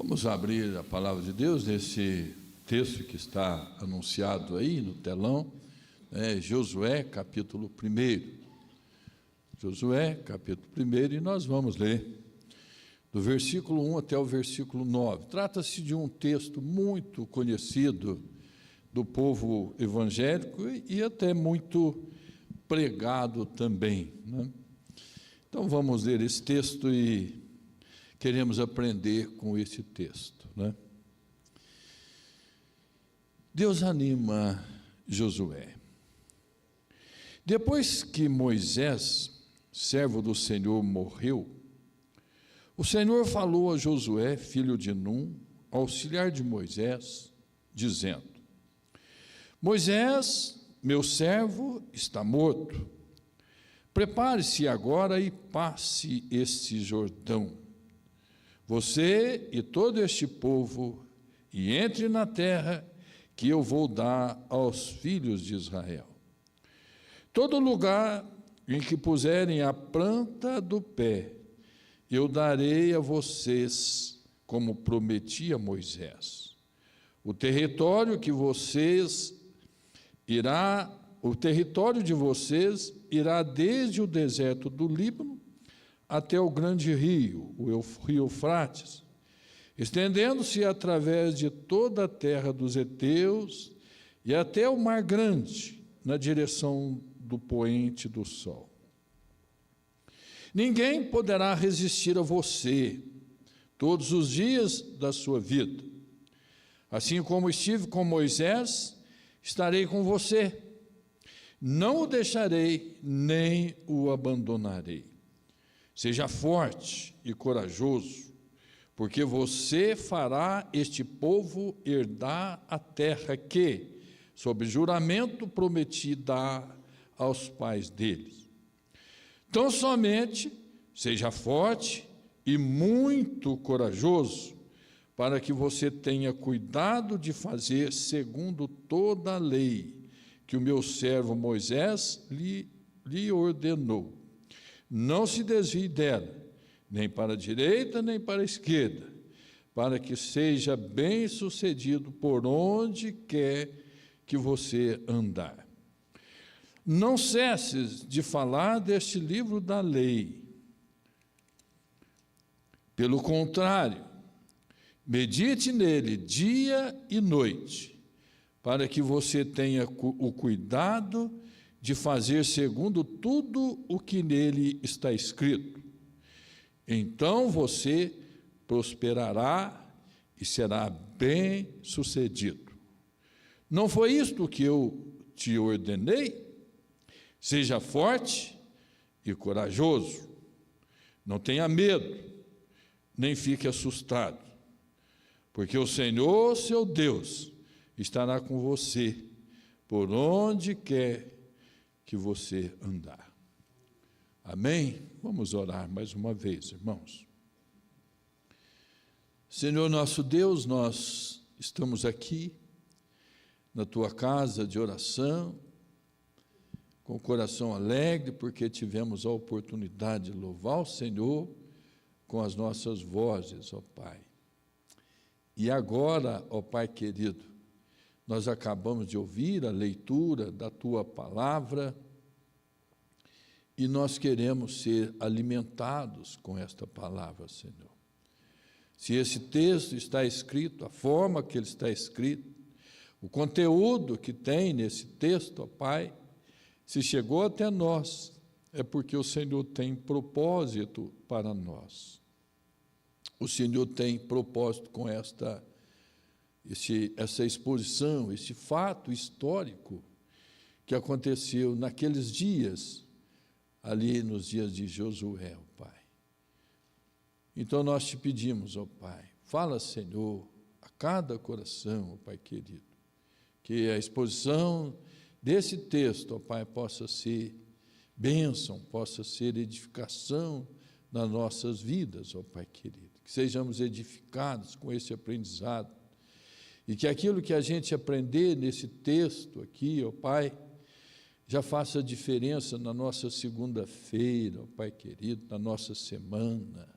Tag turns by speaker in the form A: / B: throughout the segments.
A: Vamos abrir a palavra de Deus nesse texto que está anunciado aí no telão, Josué, capítulo 1. Josué, capítulo 1, e nós vamos ler do versículo 1 até o versículo 9. Trata-se de um texto muito conhecido do povo evangélico e até muito pregado também, né? Então vamos ler esse texto e queremos aprender com esse texto, né? Deus anima Josué. Depois que Moisés, servo do Senhor, morreu, o Senhor falou a Josué, filho de Num, auxiliar de Moisés, dizendo: Moisés, meu servo, está morto. Prepare-se agora e passe este Jordão, você e todo este povo, e entre na terra que eu vou dar aos filhos de Israel. Todo lugar em que puserem a planta do pé, eu darei a vocês, como prometi a Moisés. O território de vocês irá desde o deserto do Líbano até o grande rio, o rio Eufrates, estendendo-se através de toda a terra dos heteus e até o Mar Grande, na direção do poente do sol. Ninguém poderá resistir a você todos os dias da sua vida. Assim como estive com Moisés, estarei com você. Não o deixarei, nem o abandonarei. Seja forte e corajoso, porque você fará este povo herdar a terra que, sob juramento, prometi dar aos pais deles. Tão somente seja forte e muito corajoso, para que você tenha cuidado de fazer segundo toda a lei que o meu servo Moisés lhe ordenou. Não se desvie dela, nem para a direita, nem para a esquerda, para que seja bem-sucedido por onde quer que você andar. Não cesses de falar deste livro da lei. Pelo contrário, medite nele dia e noite, para que você tenha o cuidado de fazer segundo tudo o que nele está escrito. Então você prosperará e será bem-sucedido. Não foi isto que eu te ordenei? Seja forte e corajoso. Não tenha medo, nem fique assustado, porque o Senhor, seu Deus, estará com você por onde quer que você andar. Amém? Vamos orar mais uma vez, irmãos. Senhor nosso Deus, nós estamos aqui na tua casa de oração, com o coração alegre, porque tivemos a oportunidade de louvar o Senhor com as nossas vozes, ó Pai. E agora, ó Pai querido, nós acabamos de ouvir a leitura da tua palavra e nós queremos ser alimentados com esta palavra, Senhor. Se esse texto está escrito, a forma que ele está escrito, o conteúdo que tem nesse texto, ó Pai, se chegou até nós, é porque o Senhor tem propósito para nós. O Senhor tem propósito com essa exposição, esse fato histórico que aconteceu naqueles dias, ali nos dias de Josué, ó Pai. Então nós te pedimos, ó Pai, fala, Senhor, a cada coração, ó Pai querido, que a exposição desse texto, ó Pai, possa ser bênção, possa ser edificação nas nossas vidas, ó Pai querido, que sejamos edificados com esse aprendizado, e que aquilo que a gente aprender nesse texto aqui, ó Pai, já faça diferença na nossa segunda-feira, ó Pai querido, na nossa semana,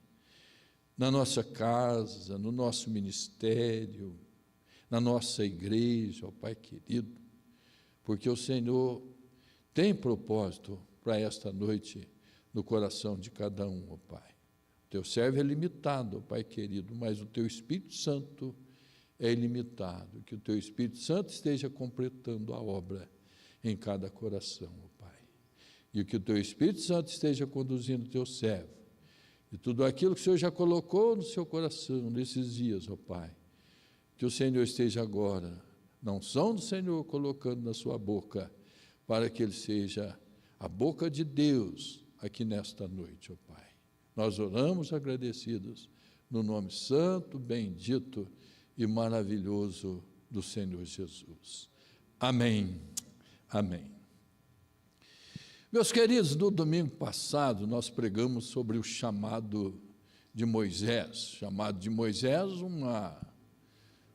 A: na nossa casa, no nosso ministério, na nossa igreja, ó Pai querido, porque o Senhor tem propósito para esta noite no coração de cada um, ó Pai. O teu servo é limitado, ó Pai querido, mas o teu Espírito Santo é ilimitado. Que o teu Espírito Santo esteja completando a obra em cada coração, ó Pai. E que o teu Espírito Santo esteja conduzindo o teu servo. E tudo aquilo que o Senhor já colocou no seu coração nesses dias, ó Pai, que o Senhor esteja agora, na unção do Senhor, colocando na sua boca, para que ele seja a boca de Deus aqui nesta noite, ó Pai. Nós oramos agradecidos no nome santo, bendito e maravilhoso do Senhor Jesus. Amém. Amém. Meus queridos, no domingo passado nós pregamos sobre o chamado de Moisés. Chamado de Moisés,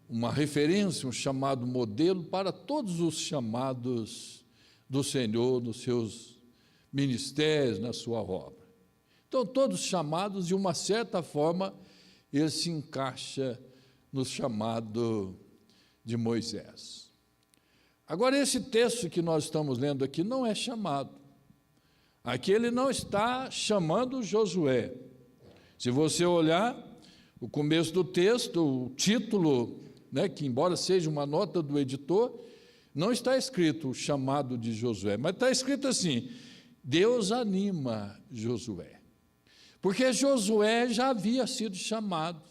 A: uma referência, um chamado modelo para todos os chamados do Senhor nos seus ministérios, na sua obra. Então, todos chamados, de uma certa forma, ele se encaixa no chamado de Moisés. Agora, esse texto que nós estamos lendo aqui não é chamado. Aqui ele não está chamando Josué. Se você olhar o começo do texto, o título, que embora seja uma nota do editor, não está escrito o chamado de Josué, mas está escrito assim: Deus anima Josué. Porque Josué já havia sido chamado,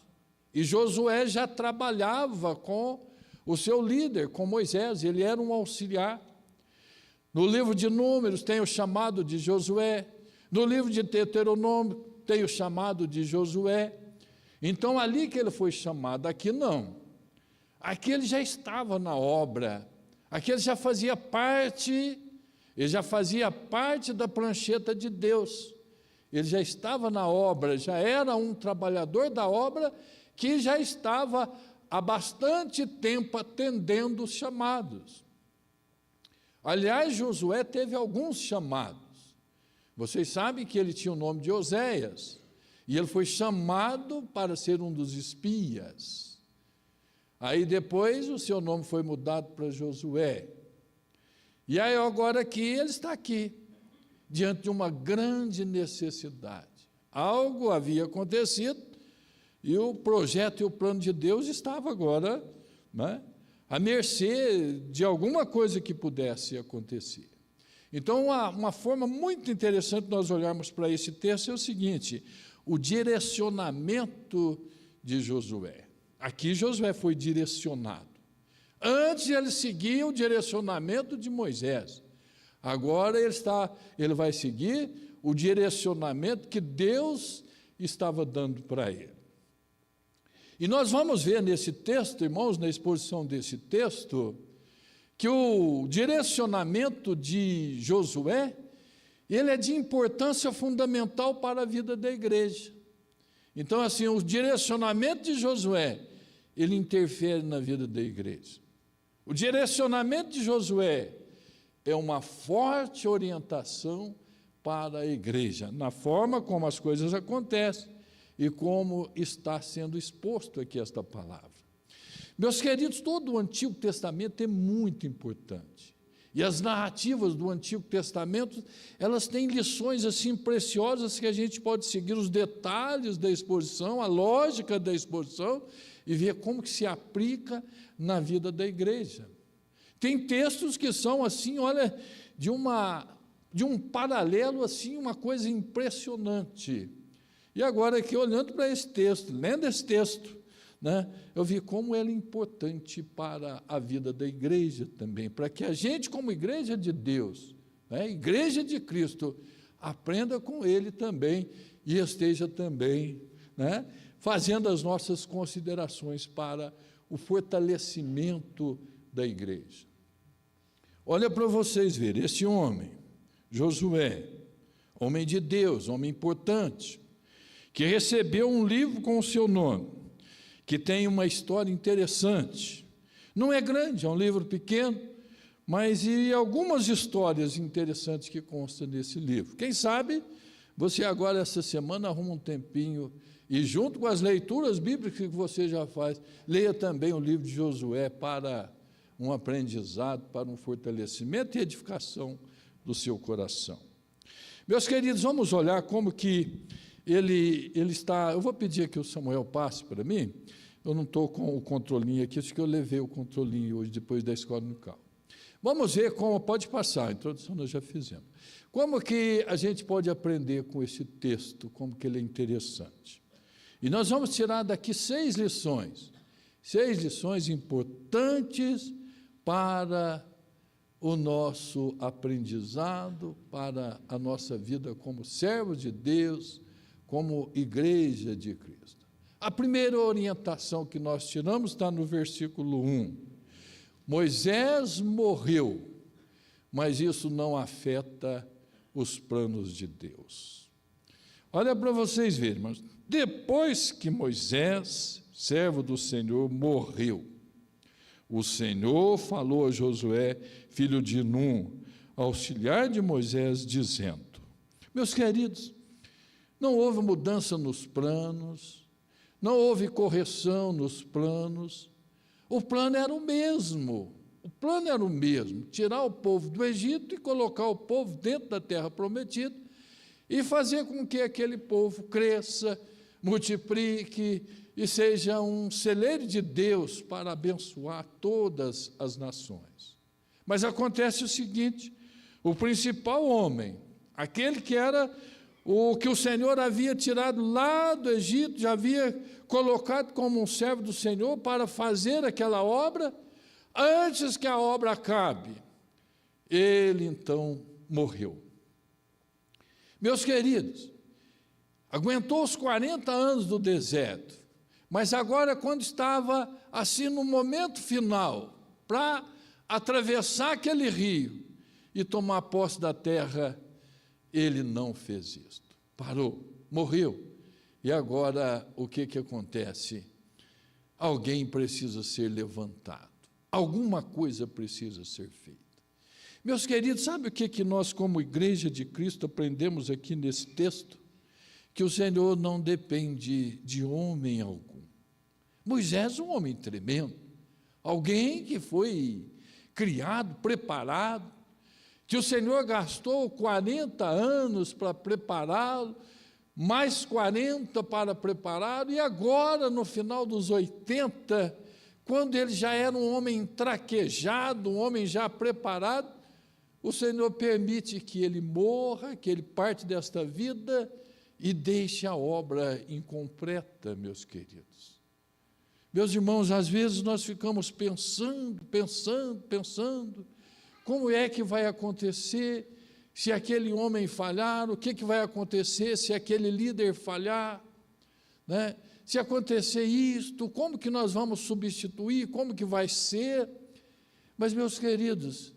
A: e Josué já trabalhava com o seu líder, com Moisés, ele era um auxiliar. No livro de Números tem o chamado de Josué, no livro de Deuteronômio tem o chamado de Josué. Então, ali que ele foi chamado, aqui não. Aqui ele já estava na obra, aqui ele já fazia parte da prancheta de Deus. Ele já estava na obra, já era um trabalhador da obra que já estava há bastante tempo atendendo os chamados. Aliás, Josué teve alguns chamados. Vocês sabem que ele tinha o nome de Oséias, e ele foi chamado para ser um dos espias. Aí depois o seu nome foi mudado para Josué. E aí agora aqui, ele está aqui, diante de uma grande necessidade. Algo havia acontecido, e o projeto e o plano de Deus estava agora, à mercê de alguma coisa que pudesse acontecer. Então, uma forma muito interessante de nós olharmos para esse texto é o seguinte: o direcionamento de Josué. Aqui Josué foi direcionado. Antes ele seguia o direcionamento de Moisés. Agora ele vai seguir o direcionamento que Deus estava dando para ele. E nós vamos ver nesse texto, irmãos, na exposição desse texto, que o direcionamento de Josué, ele é de importância fundamental para a vida da igreja. Então, assim, o direcionamento de Josué, ele interfere na vida da igreja. O direcionamento de Josué é uma forte orientação para a igreja, na forma como as coisas acontecem e como está sendo exposto aqui esta palavra. Meus queridos, todo o Antigo Testamento é muito importante. E as narrativas do Antigo Testamento, elas têm lições assim preciosas que a gente pode seguir os detalhes da exposição, a lógica da exposição e ver como que se aplica na vida da igreja. Tem textos que são assim, olha, de um paralelo assim, uma coisa impressionante. E agora aqui olhando para esse texto, lendo esse texto, eu vi como ele é importante para a vida da igreja também, para que a gente, como igreja de Deus, igreja de Cristo, aprenda com ele também e esteja também fazendo as nossas considerações para o fortalecimento da igreja. Olha para vocês verem, esse homem, Josué, homem de Deus, homem importante, que recebeu um livro com o seu nome, que tem uma história interessante. Não é grande, é um livro pequeno, mas e algumas histórias interessantes que constam nesse livro. Quem sabe Você agora, essa semana, arruma um tempinho e, junto com as leituras bíblicas que você já faz, leia também o livro de Josué para um aprendizado, para um fortalecimento e edificação do seu coração. Meus queridos, vamos olhar como que ele está. Eu vou pedir que o Samuel passe para mim. Eu não estou com o controlinho aqui, acho que eu levei o controlinho hoje, depois da escola no carro. Vamos ver como, pode passar, a introdução nós já fizemos. Como que a gente pode aprender com esse texto, como que ele é interessante. E nós vamos tirar daqui 6 lições importantes para o nosso aprendizado, para a nossa vida como servos de Deus, como igreja de Cristo. A primeira orientação que nós tiramos está no versículo 1. Moisés morreu, mas isso não afeta os planos de Deus. Olha para vocês verem, mas depois que Moisés, servo do Senhor, morreu, o Senhor falou a Josué, filho de Num, auxiliar de Moisés, dizendo: meus queridos, não houve mudança nos planos, não houve correção nos planos, o plano era o mesmo, tirar o povo do Egito e colocar o povo dentro da terra prometida e fazer com que aquele povo cresça, multiplique e seja um celeiro de Deus para abençoar todas as nações. Mas acontece o seguinte, o principal homem, aquele que era o que o Senhor havia tirado lá do Egito, já havia colocado como um servo do Senhor para fazer aquela obra, antes que a obra acabe, ele então morreu. Meus queridos, aguentou os 40 anos do deserto, mas agora, quando estava assim no momento final, para atravessar aquele rio e tomar posse da terra, ele não fez isto. Parou, morreu. E agora, o que acontece? Alguém precisa ser levantado. Alguma coisa precisa ser feita. Meus queridos, sabe o que nós, como Igreja de Cristo, aprendemos aqui nesse texto? Que o Senhor não depende de homem algum. Moisés, um homem tremendo, alguém que foi criado, preparado, que o Senhor gastou 40 anos para prepará-lo, mais 40 para prepará-lo, e agora, no final dos 80, quando ele já era um homem traquejado, um homem já preparado, o Senhor permite que ele morra, que ele parte desta vida e deixe a obra incompleta, meus queridos. Meus irmãos, às vezes nós ficamos pensando, como é que vai acontecer se aquele homem falhar, o que vai acontecer se aquele líder falhar, né? Se acontecer isto, como que nós vamos substituir, como que vai ser? Mas, meus queridos,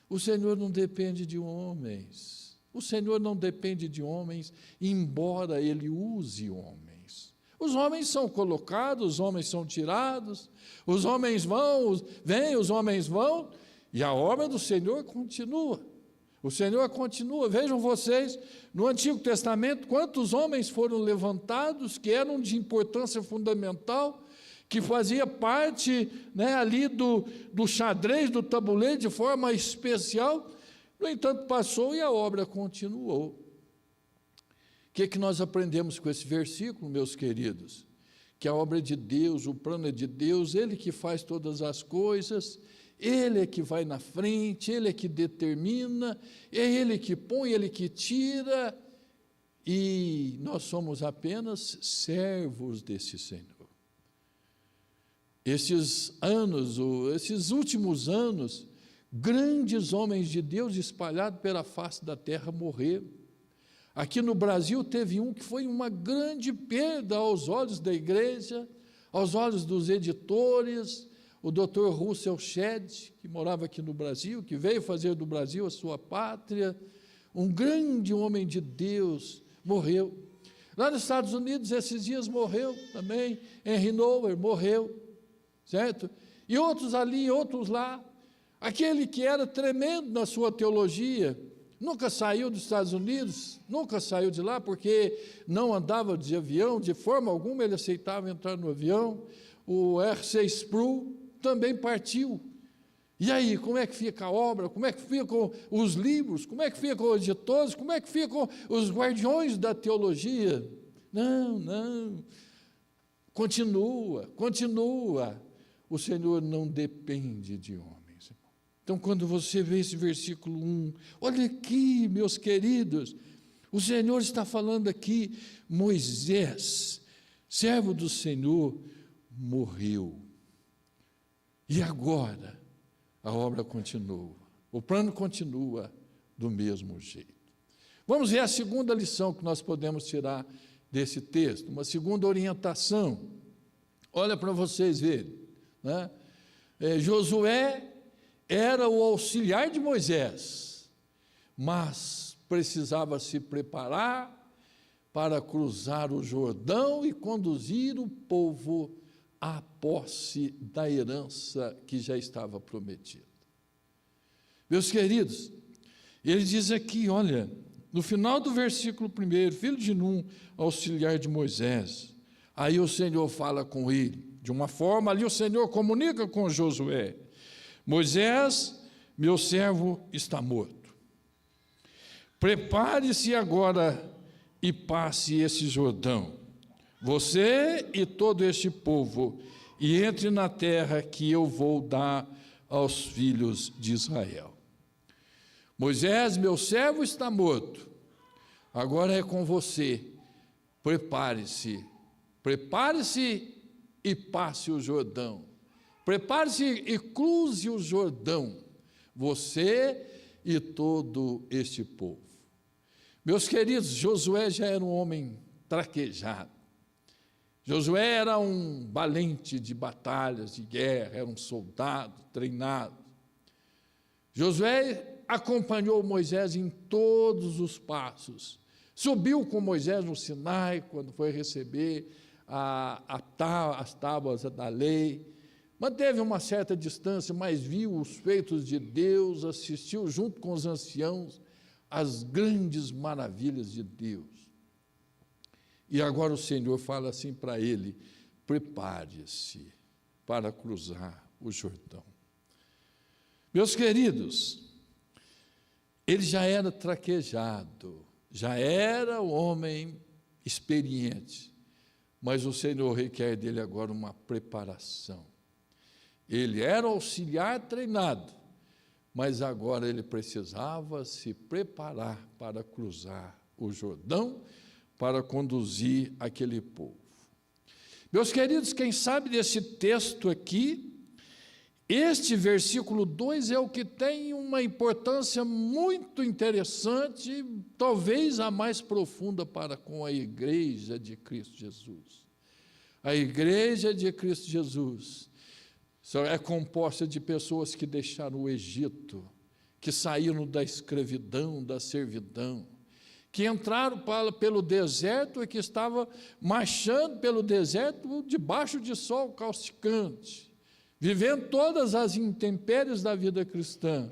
A: o Senhor não depende de homens, o Senhor não depende de homens, embora Ele use homens. Os homens são colocados, os homens são tirados, os homens vêm, os homens vão, e a obra do Senhor continua. O Senhor continua. Vejam vocês, no Antigo Testamento, quantos homens foram levantados que eram de importância fundamental, que fazia parte, né, ali do xadrez, do tabuleiro, de forma especial. No entanto, passou e a obra continuou. O que nós aprendemos com esse versículo, meus queridos? Que a obra é de Deus, o plano é de Deus, Ele que faz todas as coisas, Ele é que vai na frente, Ele é que determina, é Ele que põe, Ele que tira, e nós somos apenas servos desse Senhor. Esses últimos anos, grandes homens de Deus espalhados pela face da terra morreram. Aqui no Brasil teve um que foi uma grande perda aos olhos da igreja, aos olhos dos editores, o Dr. Russell Shedd, que morava aqui no Brasil, que veio fazer do Brasil a sua pátria, um grande homem de Deus, morreu. Lá nos Estados Unidos, esses dias morreu também, Henry Nouwen morreu, certo? E outros ali, outros lá. Aquele que era tremendo na sua teologia, nunca saiu dos Estados Unidos, nunca saiu de lá, porque não andava de avião, de forma alguma ele aceitava entrar no avião. O R.C. Sproul também partiu. E aí, como é que fica a obra? Como é que ficam os livros? Como é que ficam os editores? Como é que ficam os guardiões da teologia? Não. Continua. O Senhor não depende de homens. Então, quando você vê esse versículo 1, olha aqui, meus queridos, o Senhor está falando aqui, Moisés, servo do Senhor, morreu. E agora? A obra continua, o plano continua do mesmo jeito. Vamos ver a segunda lição que nós podemos tirar desse texto, uma segunda orientação. Olha para vocês verem, né? Josué era o auxiliar de Moisés, mas precisava se preparar para cruzar o Jordão e conduzir o povo à posse da herança que já estava prometida. Meus queridos, ele diz aqui, olha, no final do versículo 1, filho de Num, auxiliar de Moisés, aí o Senhor fala com ele, de uma forma, ali o Senhor comunica com Josué, Moisés, meu servo está morto, prepare-se agora e passe esse Jordão, você e todo este povo, e entre na terra que eu vou dar aos filhos de Israel. Moisés, meu servo, está morto. Agora é com você. Prepare-se e passe o Jordão. Prepare-se e cruze o Jordão, você e todo este povo. Meus queridos, Josué já era um homem traquejado. Josué era um valente de batalhas, de guerra, era um soldado treinado. Josué acompanhou Moisés em todos os passos. Subiu com Moisés no Sinai, quando foi receber as tábuas da lei. Manteve uma certa distância, mas viu os feitos de Deus, assistiu junto com os anciãos às grandes maravilhas de Deus. E agora o Senhor fala assim para ele, prepare-se para cruzar o Jordão. Meus queridos, ele já era traquejado, já era um homem experiente, mas o Senhor requer dele agora uma preparação. Ele era auxiliar treinado, mas agora ele precisava se preparar para cruzar o Jordão, para conduzir aquele povo. Meus queridos, quem sabe desse texto aqui, este versículo 2 é o que tem uma importância muito interessante, talvez a mais profunda para com a igreja de Cristo Jesus. A igreja de Cristo Jesus é composta de pessoas que deixaram o Egito, que saíram da escravidão, da servidão, que entraram pelo deserto e que estavam marchando pelo deserto debaixo de sol causticante, vivendo todas as intempéries da vida cristã.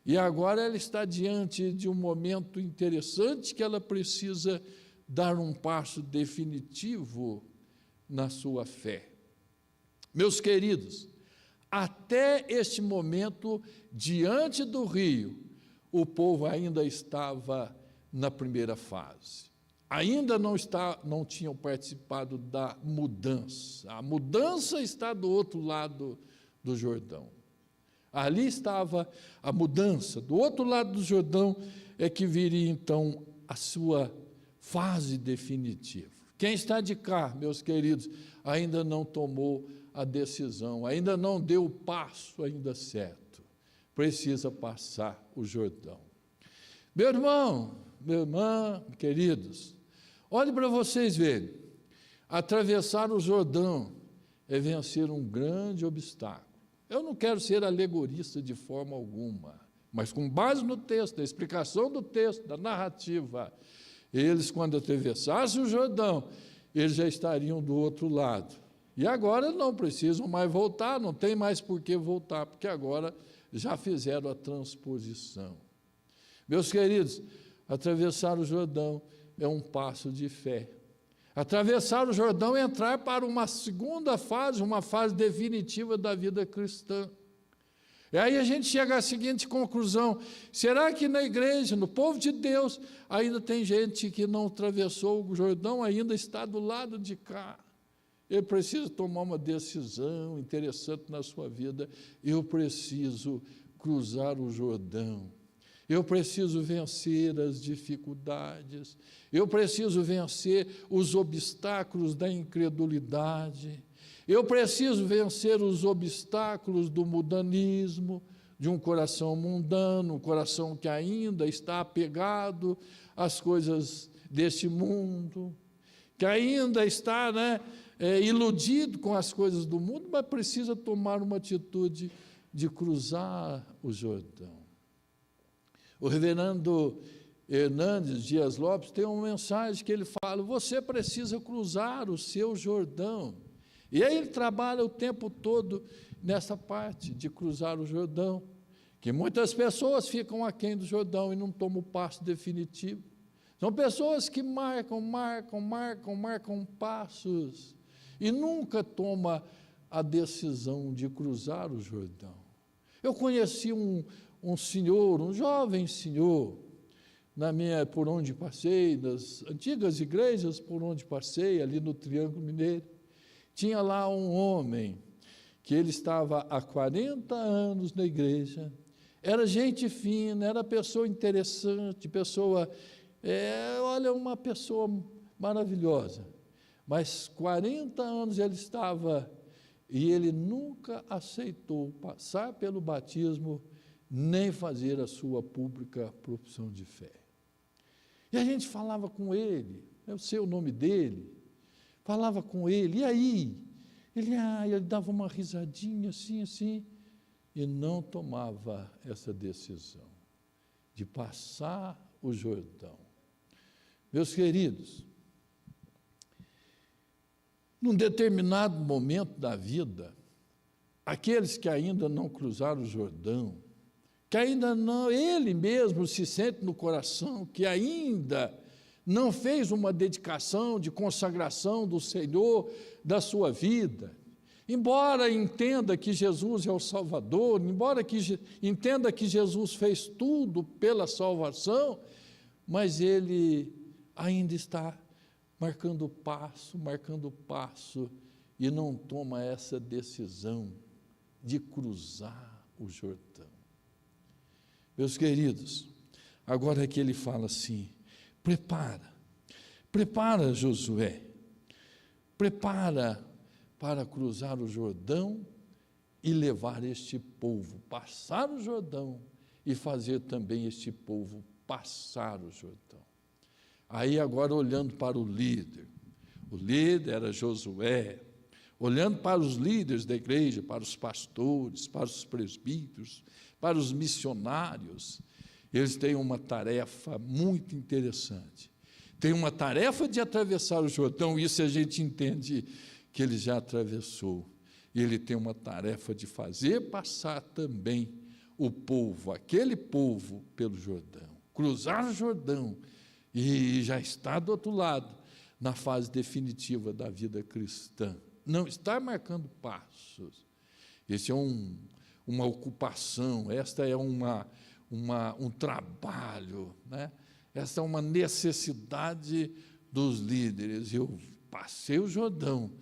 A: E agora ela está diante de um momento interessante que ela precisa dar um passo definitivo na sua fé. Meus queridos, até este momento, diante do rio, o povo ainda estava na primeira fase. Ainda não tinham participado da mudança. A mudança está do outro lado do Jordão. Ali estava a mudança. Do outro lado do Jordão é que viria, então, a sua fase definitiva. Quem está de cá, meus queridos, ainda não tomou a decisão, ainda não deu o passo ainda certo. Precisa passar o Jordão. Meu irmão, minha irmã, queridos, olhe para vocês verem, atravessar o Jordão é vencer um grande obstáculo. Eu não quero ser alegorista de forma alguma, mas com base no texto, na explicação do texto, da narrativa, eles, quando atravessassem o Jordão, eles já estariam do outro lado. E agora não precisam mais voltar, não tem mais por que voltar, porque agora já fizeram a transposição. Meus queridos, atravessar o Jordão é um passo de fé. Atravessar o Jordão é entrar para uma segunda fase, uma fase definitiva da vida cristã. E aí a gente chega à seguinte conclusão: será que na igreja, no povo de Deus, ainda tem gente que não atravessou o Jordão, ainda está do lado de cá? Ele precisa tomar uma decisão interessante na sua vida. Eu preciso cruzar o Jordão. Eu preciso vencer as dificuldades. Eu preciso vencer os obstáculos da incredulidade. Eu preciso vencer os obstáculos do mundanismo, de um coração mundano, um coração que ainda está apegado às coisas deste mundo, que ainda está, iludido com as coisas do mundo, mas precisa tomar uma atitude de cruzar o Jordão. O reverendo Hernandes Dias Lopes tem uma mensagem que ele fala: você precisa cruzar o seu Jordão. E aí ele trabalha o tempo todo nessa parte de cruzar o Jordão, que muitas pessoas ficam aquém do Jordão e não tomam o passo definitivo. São pessoas que marcam passos e nunca tomam a decisão de cruzar o Jordão. Eu conheci um senhor, um jovem senhor, por onde passei, nas antigas igrejas por onde passei, ali no Triângulo Mineiro. Tinha lá um homem que ele estava há 40 anos na igreja, era gente fina, era pessoa interessante, uma pessoa maravilhosa, mas 40 anos ele estava e ele nunca aceitou passar pelo batismo, nem fazer a sua pública profissão de fé. E a gente falava com ele, eu sei o nome dele, falava com ele, e aí? Ele dava uma risadinha assim, e não tomava essa decisão de passar o Jordão. Meus queridos, num determinado momento da vida, aqueles que ainda não cruzaram o Jordão, que ainda não, ele mesmo se sente no coração, que ainda não fez uma dedicação de consagração do Senhor da sua vida, embora entenda que Jesus é o Salvador, embora entenda que Jesus fez tudo pela salvação, mas ele ainda está marcando passo, e não toma essa decisão de cruzar o Jordão. Meus queridos, agora é que ele fala assim: prepara Josué, prepara para cruzar o Jordão e levar este povo, passar o Jordão e fazer também este povo passar o Jordão. Aí agora olhando para o líder era Josué, olhando para os líderes da igreja, para os pastores, para os presbíteros, para os missionários, eles têm uma tarefa muito interessante. Tem uma tarefa de atravessar o Jordão, isso a gente entende que ele já atravessou. E ele tem uma tarefa de fazer passar também o povo, aquele povo, pelo Jordão, cruzar o Jordão, e já está do outro lado, na fase definitiva da vida cristã. Não está marcando passos. Esse é uma ocupação, esta é um trabalho, esta é uma necessidade dos líderes. Eu passei o Jordão,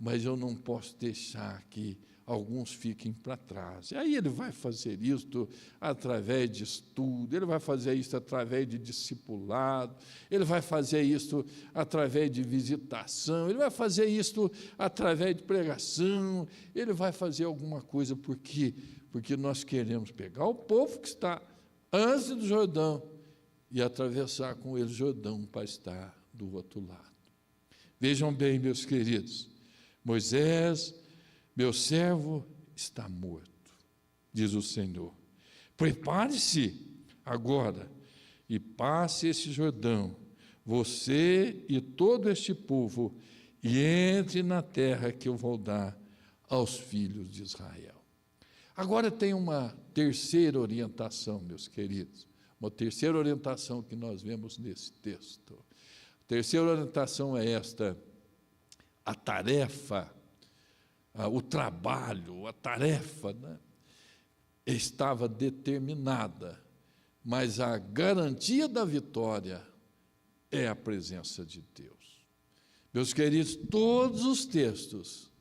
A: mas eu não posso deixar que alguns fiquem para trás. E aí ele vai fazer isto através de estudo, ele vai fazer isso através de discipulado, ele vai fazer isso através de visitação, ele vai fazer isso através de pregação, ele vai fazer alguma coisa, porque nós queremos pegar o povo que está antes do Jordão e atravessar com ele o Jordão para estar do outro lado. Vejam bem, meus queridos, Moisés, meu servo, está morto, diz o Senhor. Prepare-se agora e passe esse Jordão, você e todo este povo, e entre na terra que eu vou dar aos filhos de Israel. Agora tem uma terceira orientação, meus queridos, Uma terceira orientação que nós vemos nesse texto. A terceira orientação é esta: a tarefa, o trabalho, a tarefa, né, estava determinada, mas a garantia da vitória é a presença de Deus. Meus queridos, todos os textos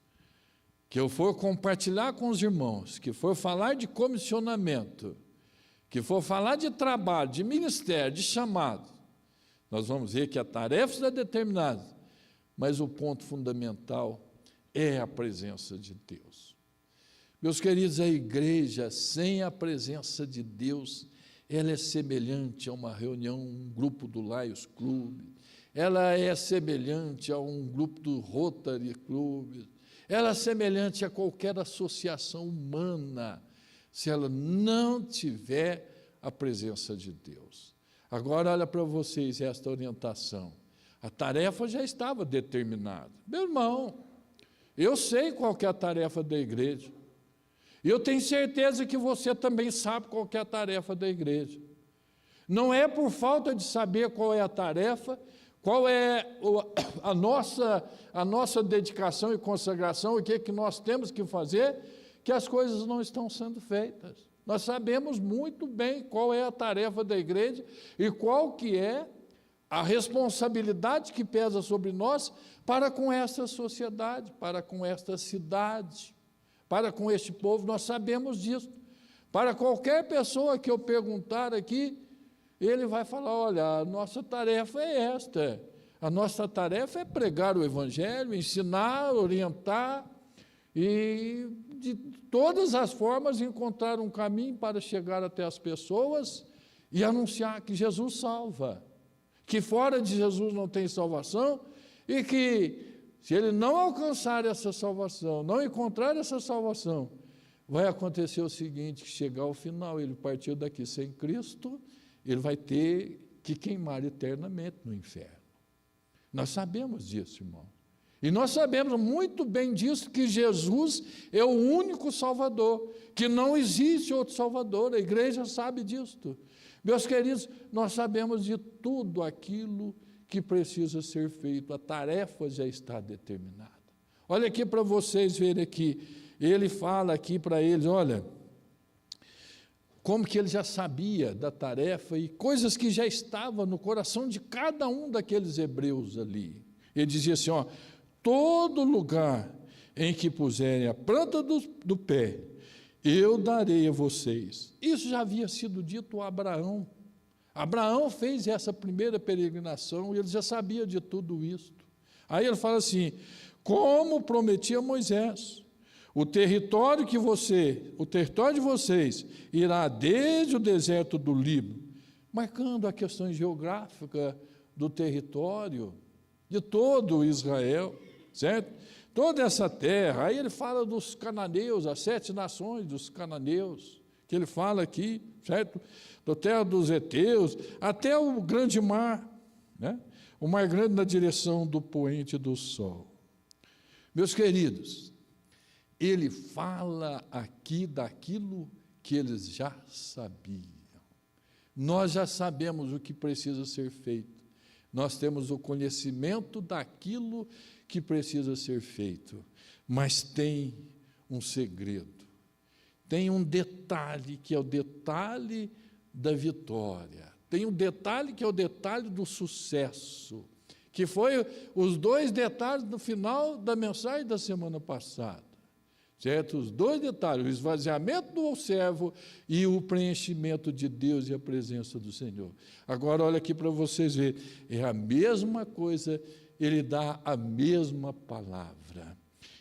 A: que eu for compartilhar com os irmãos, que for falar de comissionamento, que for falar de trabalho, de ministério, de chamado, nós vamos ver que a tarefa está determinada, mas o ponto fundamental é a presença de Deus. Meus queridos, a igreja sem a presença de Deus, ela é semelhante a uma reunião, um grupo do Lions Club, ela é semelhante a um grupo do Rotary Club, ela é semelhante a qualquer associação humana, se ela não tiver a presença de Deus. Agora, olha para vocês esta orientação. A tarefa já estava determinada. Meu irmão, eu sei qual que é a tarefa da igreja. E eu tenho certeza que você também sabe qual que é a tarefa da igreja. Não é por falta de saber qual é a tarefa, qual é a nossa dedicação e consagração, o que é que nós temos que fazer, que as coisas não estão sendo feitas. Nós sabemos muito bem qual é a tarefa da igreja e qual que é a responsabilidade que pesa sobre nós para com esta sociedade, para com esta cidade, para com este povo. Nós sabemos disso. Para qualquer pessoa que eu perguntar aqui, ele vai falar: olha, a nossa tarefa é esta, a nossa tarefa é pregar o Evangelho, ensinar, orientar, e de todas as formas encontrar um caminho para chegar até as pessoas e anunciar que Jesus salva, que fora de Jesus não tem salvação, e que se ele não alcançar essa salvação, não encontrar essa salvação, vai acontecer o seguinte: que chegar ao final, ele partiu daqui sem Cristo, ele vai ter que queimar eternamente no inferno. Nós sabemos disso, irmão. E nós sabemos muito bem disso, que Jesus é o único Salvador, que não existe outro Salvador, a igreja sabe disso. Meus queridos, nós sabemos de tudo aquilo que precisa ser feito, a tarefa já está determinada. Olha aqui para vocês verem aqui, ele fala aqui para eles, olha, como que ele já sabia da tarefa e coisas que já estavam no coração de cada um daqueles hebreus ali. Ele dizia assim, ó: todo lugar em que puserem a planta do pé, eu darei a vocês. Isso já havia sido dito a Abraão. Abraão fez essa primeira peregrinação e ele já sabia de tudo isso. Aí ele fala assim: como prometia Moisés, o território de vocês irá desde o deserto do Líbano, marcando a questão geográfica do território de todo Israel, certo? Toda essa terra. Aí ele fala dos cananeus, as 7 nações dos cananeus, que ele fala aqui, certo? Da terra dos heteus, até o grande mar, né? O mar grande na direção do poente do sol. Meus queridos, ele fala aqui daquilo que eles já sabiam. Nós já sabemos o que precisa ser feito. Nós temos o conhecimento daquilo que precisa ser feito. Mas tem um segredo. Tem um detalhe, que é o detalhe da vitória. Tem um detalhe que é o detalhe do sucesso, que foi os 2 detalhes no final da mensagem da semana passada. Certo? Os 2 detalhes, o esvaziamento do servo e o preenchimento de Deus e a presença do Senhor. Agora, olha aqui para vocês verem, é a mesma coisa, ele dá a mesma palavra.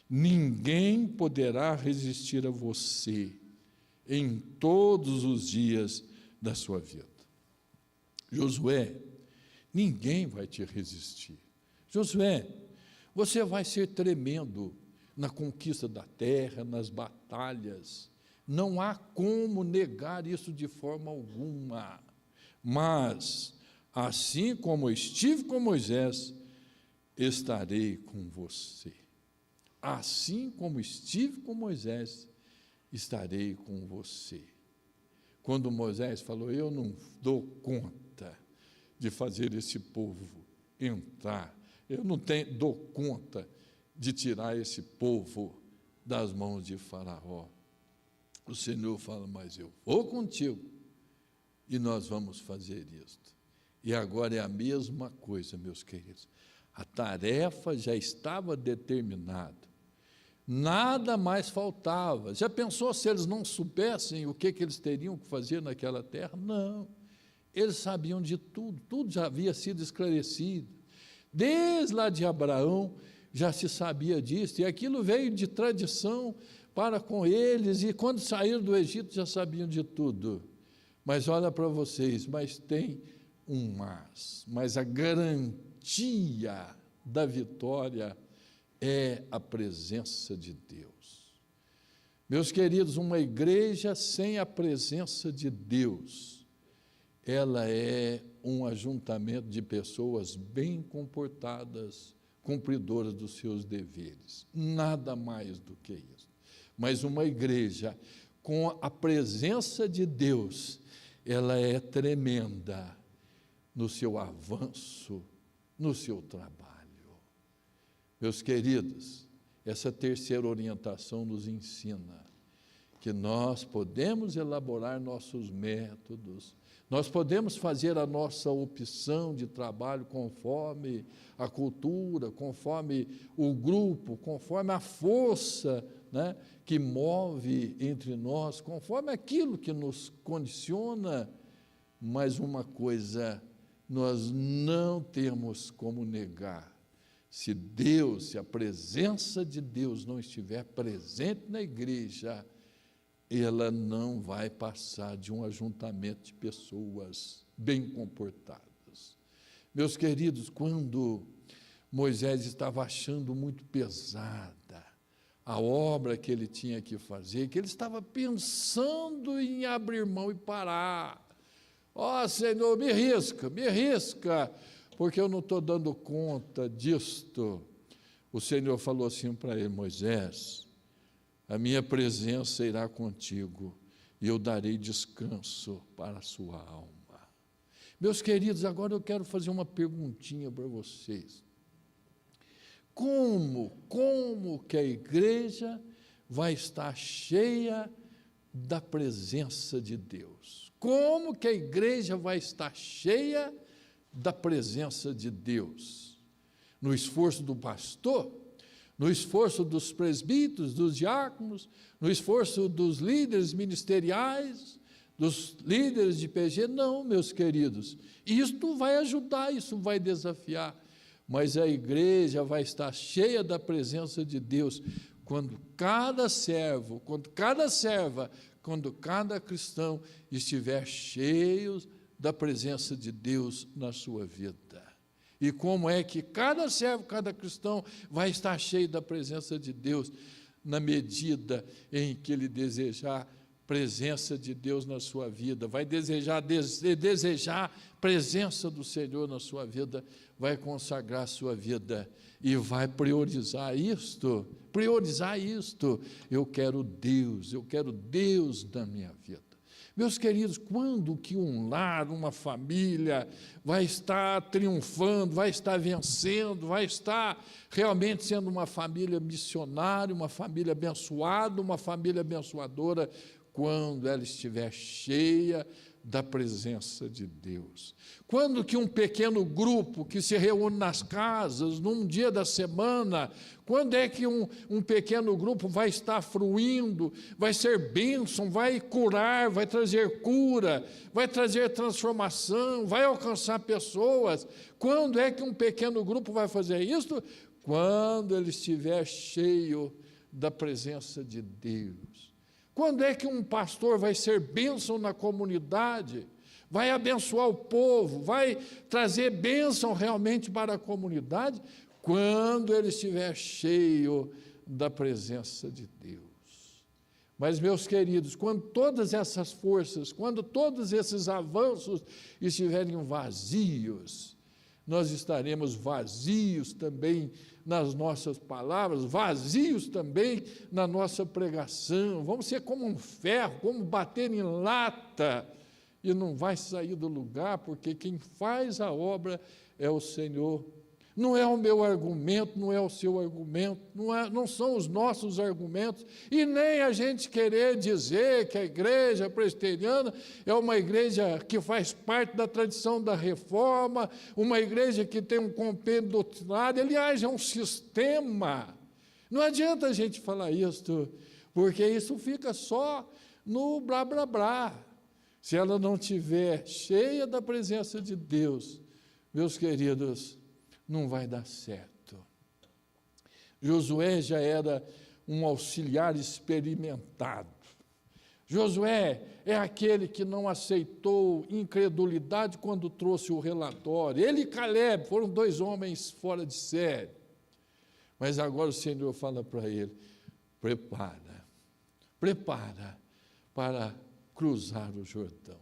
A: Ninguém poderá resistir a você em todos os dias da sua vida. Josué, ninguém vai te resistir. Josué, você vai ser tremendo na conquista da terra, nas batalhas. Não há como negar isso de forma alguma. Mas, assim como estive com Moisés, estarei com você. Assim como estive com Moisés, estarei com você. quando Moisés falou: eu não dou conta de fazer esse povo entrar, eu não dou conta de tirar esse povo das mãos de Faraó. O Senhor fala: mas eu vou contigo e nós vamos fazer isto. E agora é a mesma coisa, meus queridos. A tarefa já estava determinada, nada mais faltava. Já pensou se eles não soubessem o que eles teriam que fazer naquela terra? Não, eles sabiam de tudo, tudo já havia sido esclarecido. Desde lá de Abraão já se sabia disso, e aquilo veio de tradição para com eles, e quando saíram do Egito já sabiam de tudo. Mas olha para vocês, mas tem um mas a garantia da vitória é a presença de Deus. Meus queridos, uma igreja sem a presença de Deus, ela é um ajuntamento de pessoas bem comportadas, cumpridoras dos seus deveres, nada mais do que isso. Mas uma igreja com a presença de Deus, ela é tremenda no seu avanço, no seu trabalho. Meus queridos, essa terceira orientação nos ensina que nós podemos elaborar nossos métodos, nós podemos fazer a nossa opção de trabalho conforme a cultura, conforme o grupo, conforme a força, né, que move entre nós, conforme aquilo que nos condiciona, mas uma coisa nós não temos como negar: se Deus, se a presença de Deus não estiver presente na igreja, ela não vai passar de um ajuntamento de pessoas bem comportadas. Meus queridos, quando Moisés estava achando muito pesada a obra que ele tinha que fazer, que ele estava pensando em abrir mão e parar. Ó, Senhor, me risca, porque eu não estou dando conta disto. O Senhor falou assim para ele: Moisés, a minha presença irá contigo e eu darei descanso para a sua alma. Meus queridos, agora eu quero fazer uma perguntinha para vocês. Como que a igreja vai estar cheia da presença de Deus? Como que a igreja vai estar cheia da presença de Deus? No esforço do pastor? No esforço dos presbíteros, dos diáconos? No esforço dos líderes ministeriais? Dos líderes de PG? Não, meus queridos. Isto vai ajudar, isso vai desafiar. Mas a igreja vai estar cheia da presença de Deus quando cada servo, quando cada serva, quando cada cristão estiver cheio da presença de Deus na sua vida. E como é que cada servo, cada cristão vai estar cheio da presença de Deus? Na medida em que ele desejar presença de Deus na sua vida, vai desejar presença do Senhor na sua vida, vai consagrar a sua vida e vai priorizar isto. Eu quero Deus na minha vida. Meus queridos, quando que um lar, uma família vai estar triunfando, vai estar vencendo, vai estar realmente sendo uma família missionária, uma família abençoada, uma família abençoadora? Quando ela estiver cheia da presença de Deus. Quando que um pequeno grupo que se reúne nas casas, num dia da semana, quando é que um pequeno grupo vai estar fruindo, vai ser bênção, vai curar, vai trazer cura, vai trazer transformação, vai alcançar pessoas? Quando é que um pequeno grupo vai fazer isso? Quando ele estiver cheio da presença de Deus. Quando é que um pastor vai ser bênção na comunidade, vai abençoar o povo, vai trazer bênção realmente para a comunidade? Quando ele estiver cheio da presença de Deus. Mas, meus queridos, quando todas essas forças, quando todos esses avanços estiverem vazios, nós estaremos vazios também nas nossas palavras, vazios também na nossa pregação, vamos ser como um ferro, como bater em lata, e não vai sair do lugar, porque quem faz a obra é o Senhor. Não é o meu argumento, não é o seu argumento, não são os nossos argumentos, e nem a gente querer dizer que a igreja presbiteriana é uma igreja que faz parte da tradição da reforma, uma igreja que tem um compêndio doutrinário, aliás, é um sistema. Não adianta a gente falar isso, porque isso fica só no blá, blá, blá. Se ela não estiver cheia da presença de Deus, meus queridos, não vai dar certo. Josué já era um auxiliar experimentado. Josué é aquele que não aceitou incredulidade quando trouxe o relatório. Ele e Caleb foram 2 homens fora de série. Mas agora o Senhor fala para ele: prepara para cruzar o Jordão.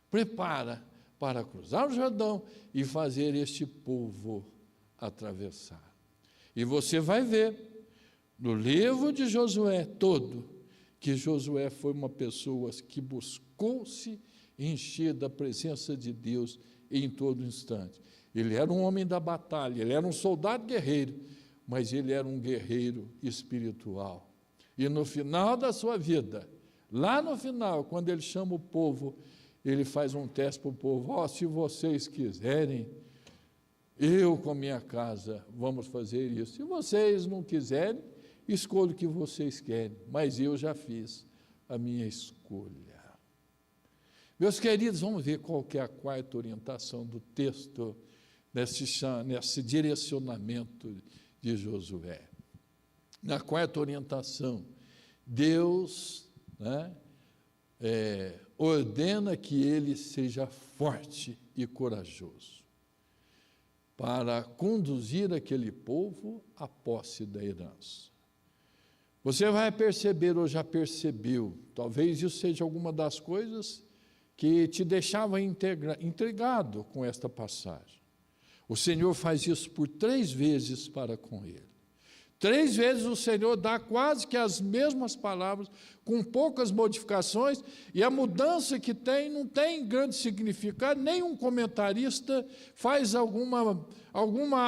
A: Prepara para cruzar o Jordão e fazer este povo atravessar. E você vai ver, no livro de Josué todo, que Josué foi uma pessoa que buscou se encher da presença de Deus em todo instante. Ele era um homem da batalha, ele era um soldado guerreiro, mas ele era um guerreiro espiritual. E no final da sua vida, lá no final, quando ele chama o povo, ele faz um teste para o povo: se vocês quiserem, eu com minha casa vamos fazer isso. Se vocês não quiserem, escolha o que vocês querem, mas eu já fiz a minha escolha. Meus queridos, vamos ver qual que é a 4ª orientação do texto, nesse direcionamento de Josué. Na 4ª orientação, Deus ordena que ele seja forte e corajoso para conduzir aquele povo à posse da herança. Você vai perceber, ou já percebeu, talvez isso seja alguma das coisas que te deixava intrigado com esta passagem. O Senhor faz isso por 3 vezes para com ele. 3 vezes o Senhor dá quase que as mesmas palavras, com poucas modificações, e a mudança que tem não tem grande significado, nenhum comentarista faz alguma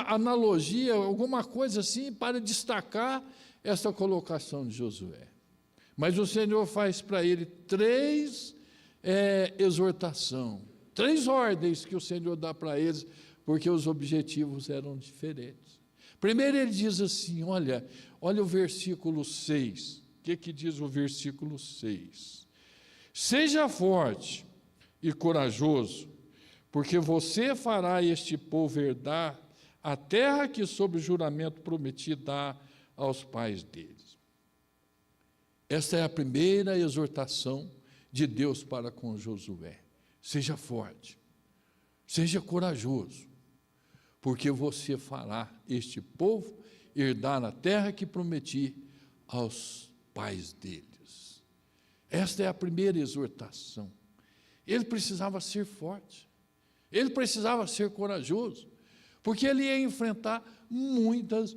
A: analogia, alguma coisa assim para destacar essa colocação de Josué. Mas o Senhor faz para ele 3 exortações, 3 ordens que o Senhor dá para eles, porque os objetivos eram diferentes. Primeiro ele diz assim, olha o versículo 6. O que diz o versículo 6? Seja forte e corajoso, porque você fará este povo herdar a terra que sob juramento prometi dar aos pais deles. Esta é a primeira exortação de Deus para com Josué. Seja forte, seja corajoso, porque você fará este povo herdar a terra que prometi aos pais deles. Esta é a primeira exortação. Ele precisava ser forte, ele precisava ser corajoso, porque ele ia enfrentar muitas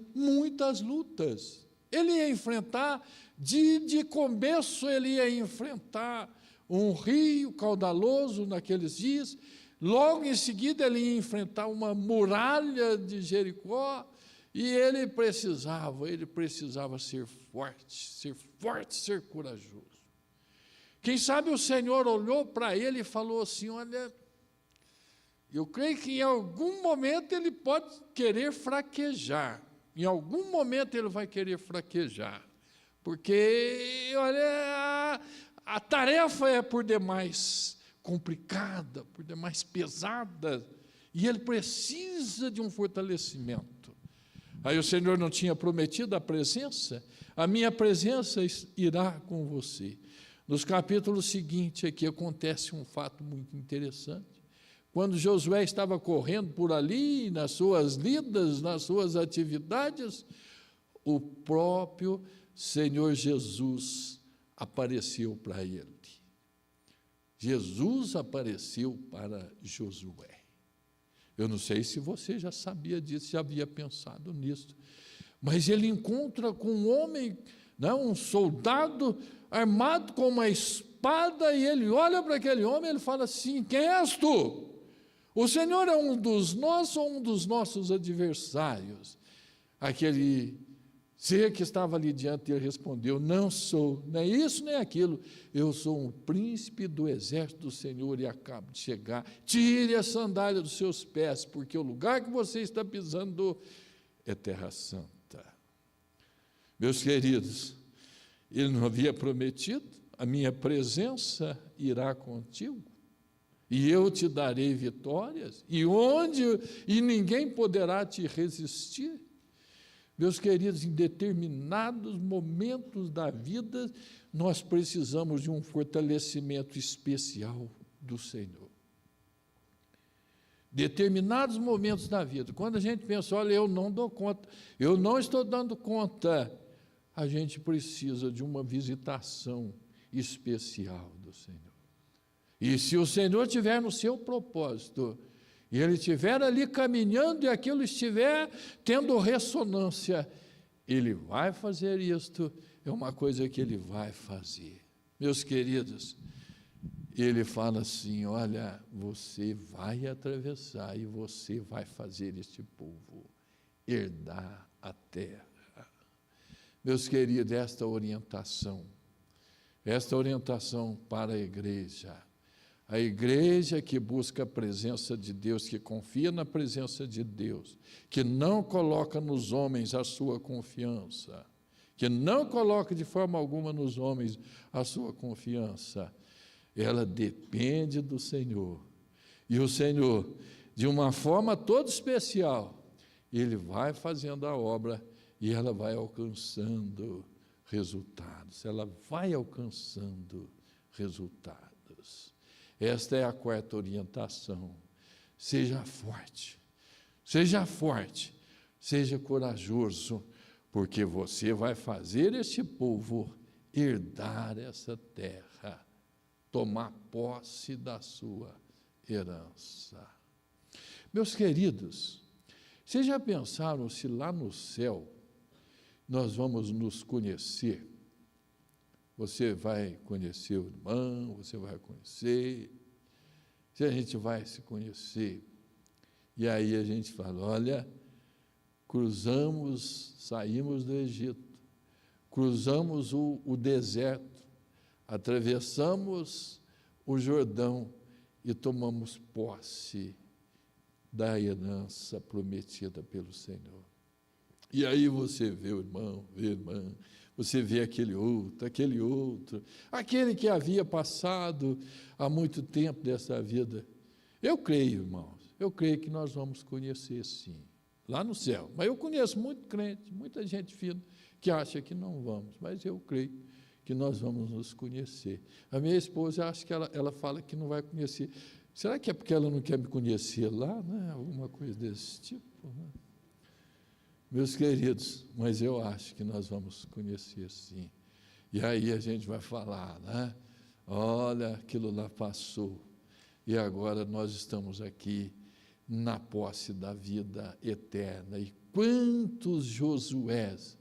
A: lutas. Ele ia enfrentar, de começo ele ia enfrentar um rio caudaloso naqueles dias. Logo em seguida ele ia enfrentar uma muralha de Jericó, e ele precisava ser forte, ser corajoso. Quem sabe o Senhor olhou para ele e falou assim: olha, eu creio que em algum momento ele pode querer fraquejar, em algum momento ele vai querer fraquejar, porque, olha, a tarefa é por demais complicada, por demais pesada, e ele precisa de um fortalecimento. Aí o Senhor não tinha prometido a presença? A minha presença irá com você. Nos capítulos seguintes aqui acontece um fato muito interessante. Quando Josué estava correndo por ali, nas suas lidas, nas suas atividades, o próprio Senhor Jesus apareceu para ele. Jesus apareceu para Josué. Eu não sei se você já sabia disso, já havia pensado nisso, mas ele encontra com um homem, né, um soldado armado com uma espada, e ele olha para aquele homem e ele fala assim: quem és tu? O Senhor é um dos nossos ou um dos nossos adversários? Aquele ser que estava ali diante dele respondeu: não sou, nem isso nem aquilo, eu sou um príncipe do exército do Senhor e acabo de chegar. Tire a sandália dos seus pés, porque o lugar que você está pisando é terra santa. Meus queridos, ele não havia prometido: a minha presença irá contigo, e eu te darei vitórias, e ninguém poderá te resistir. Meus queridos, em determinados momentos da vida, nós precisamos de um fortalecimento especial do Senhor. Determinados momentos da vida, quando a gente pensa: olha, eu não dou conta, eu não estou dando conta, a gente precisa de uma visitação especial do Senhor. E se o Senhor estiver no seu propósito, e ele estiver ali caminhando, e aquilo estiver tendo ressonância, ele vai fazer isto, é uma coisa que ele vai fazer. Meus queridos, ele fala assim: olha, você vai atravessar e você vai fazer este povo herdar a terra. Meus queridos, esta orientação para a igreja que busca a presença de Deus, que confia na presença de Deus, que não coloca nos homens a sua confiança, que não coloca de forma alguma nos homens a sua confiança, ela depende do Senhor. E o Senhor, de uma forma toda especial, ele vai fazendo a obra e ela vai alcançando resultados. Ela vai alcançando resultados. Esta é a quarta orientação. Seja forte, seja corajoso, porque você vai fazer este povo herdar essa terra, tomar posse da sua herança. Meus queridos, vocês já pensaram se lá no céu nós vamos nos conhecer? Você vai conhecer o irmão, você vai conhecer, se a gente vai se conhecer, e aí a gente fala: olha, saímos do Egito, cruzamos o deserto, atravessamos o Jordão e tomamos posse da herança prometida pelo Senhor. E aí você vê o irmão, vê a irmã, você vê aquele outro, aquele que havia passado há muito tempo dessa vida. Eu creio, irmãos, que nós vamos conhecer sim, lá no céu. Mas eu conheço muito crente, muita gente fina, que acha que não vamos, mas eu creio que nós vamos nos conhecer. A minha esposa, acho que ela fala que não vai conhecer. Será que é porque ela não quer me conhecer lá, né? Alguma coisa desse tipo, né? Meus queridos, mas eu acho que nós vamos conhecer sim. E aí a gente vai falar, né? Olha, aquilo lá passou, e agora nós estamos aqui na posse da vida eterna. E quantos Josués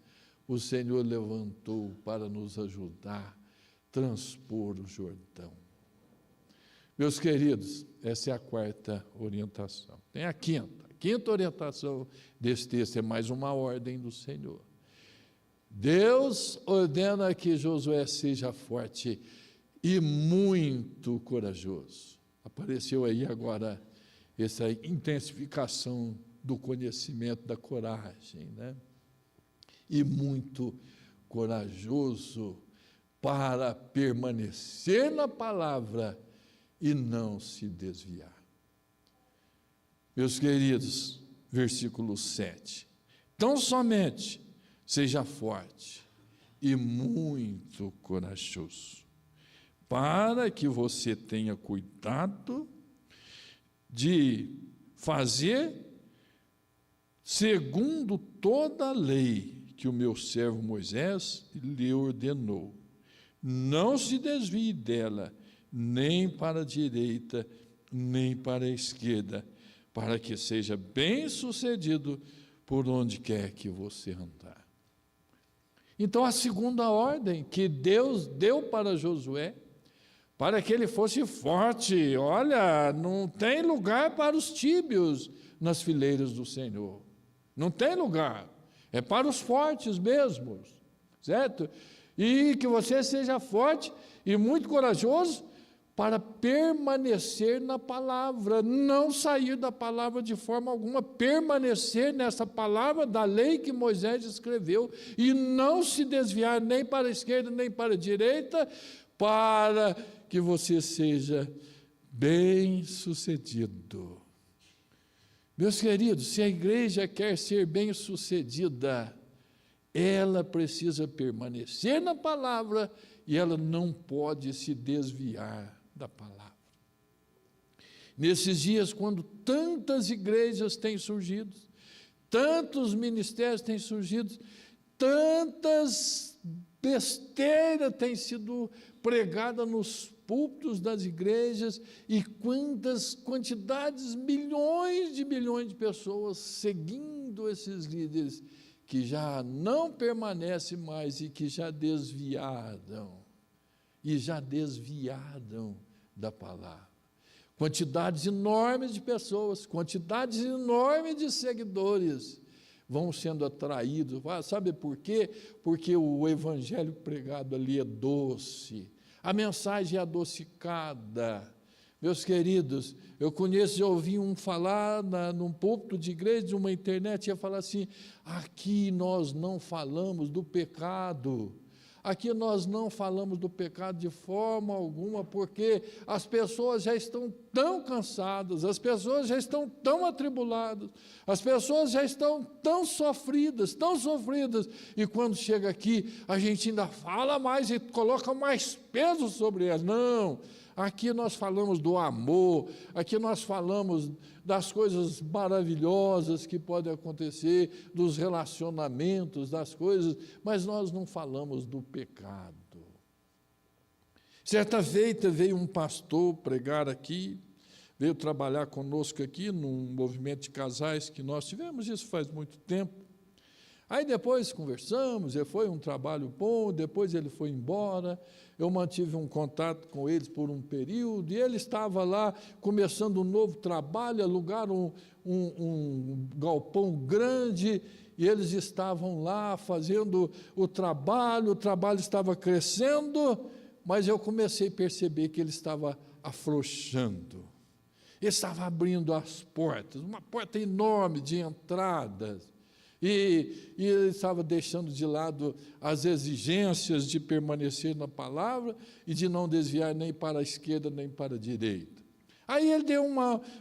A: o Senhor levantou para nos ajudar a transpor o Jordão. Meus queridos, essa é a quarta orientação. Tem a quinta. A quinta orientação desse texto é mais uma ordem do Senhor. Deus ordena que Josué seja forte e muito corajoso. Apareceu aí agora essa intensificação do conhecimento, da coragem, né? E muito corajoso para permanecer na palavra e não se desviar. Meus queridos, versículo 7. Tão somente seja forte e muito corajoso, para que você tenha cuidado de fazer segundo toda a lei que o meu servo Moisés lhe ordenou. Não se desvie dela, nem para a direita, nem para a esquerda, para que seja bem-sucedido por onde quer que você andar. Então, a segunda ordem que Deus deu para Josué, para que ele fosse forte, olha, não tem lugar para os tíbios nas fileiras do Senhor. Não tem lugar, é para os fortes mesmos, certo? E que você seja forte e muito corajoso para permanecer na palavra, não sair da palavra de forma alguma, permanecer nessa palavra da lei que Moisés escreveu e não se desviar nem para a esquerda nem para a direita, para que você seja bem-sucedido. Meus queridos, se a igreja quer ser bem-sucedida, ela precisa permanecer na palavra e ela não pode se desviar da palavra. Nesses dias, quando tantas igrejas têm surgido, tantos ministérios têm surgido, tantas besteiras têm sido pregadas nos púlpitos das igrejas e quantidades, milhões de pessoas seguindo esses líderes que já não permanecem mais e que já desviaram da palavra. Quantidades enormes de pessoas, quantidades enormes de seguidores vão sendo atraídos. Sabe por quê? Porque o evangelho pregado ali é doce, a mensagem é adocicada. Meus queridos, eu já ouvi um falar num púlpito de igreja, de uma internet, ia falar assim: aqui nós não falamos do pecado, aqui nós não falamos do pecado de forma alguma, porque as pessoas já estão tão cansadas, as pessoas já estão tão atribuladas, as pessoas já estão tão sofridas, e quando chega aqui, a gente ainda fala mais e coloca mais peso sobre elas. Não, aqui nós falamos do amor, aqui nós falamos das coisas maravilhosas que podem acontecer, dos relacionamentos, das coisas, mas nós não falamos do pecado. Certa feita veio um pastor pregar aqui, veio trabalhar conosco aqui num movimento de casais que nós tivemos, isso faz muito tempo. Aí depois conversamos, foi um trabalho bom, depois ele foi embora, eu mantive um contato com eles por um período, e ele estava lá começando um novo trabalho, alugaram um galpão grande, e eles estavam lá fazendo o trabalho estava crescendo, mas eu comecei a perceber que ele estava afrouxando, ele estava abrindo as portas, uma porta enorme de entradas, e ele estava deixando de lado as exigências de permanecer na palavra e de não desviar nem para a esquerda nem para a direita. Aí ele deu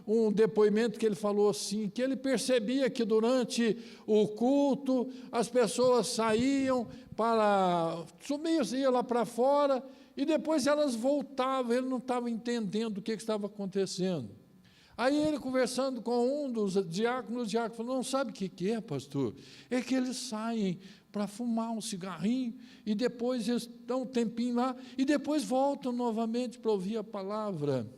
A: um depoimento que ele falou assim, que ele percebia que durante o culto as pessoas saíam iam lá para fora e depois elas voltavam, ele não estava entendendo o que estava acontecendo. Aí ele conversando com um dos diáconos, o diácono falou: não sabe o que é, pastor? É que eles saem para fumar um cigarrinho e depois eles dão um tempinho lá e depois voltam novamente para ouvir a palavra.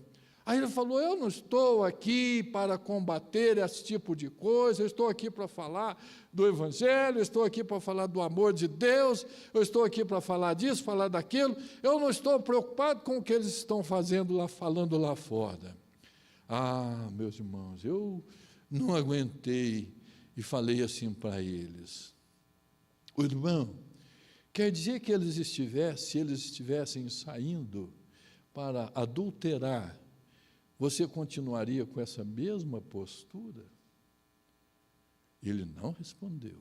A: Aí ele falou: eu não estou aqui para combater esse tipo de coisa, eu estou aqui para falar do Evangelho, eu estou aqui para falar do amor de Deus, eu estou aqui para falar disso, falar daquilo, eu não estou preocupado com o que eles estão fazendo lá, falando lá fora. Ah, meus irmãos, eu não aguentei e falei assim para eles: o irmão, quer dizer que se eles estivessem saindo para adulterar, você continuaria com essa mesma postura? Ele não respondeu.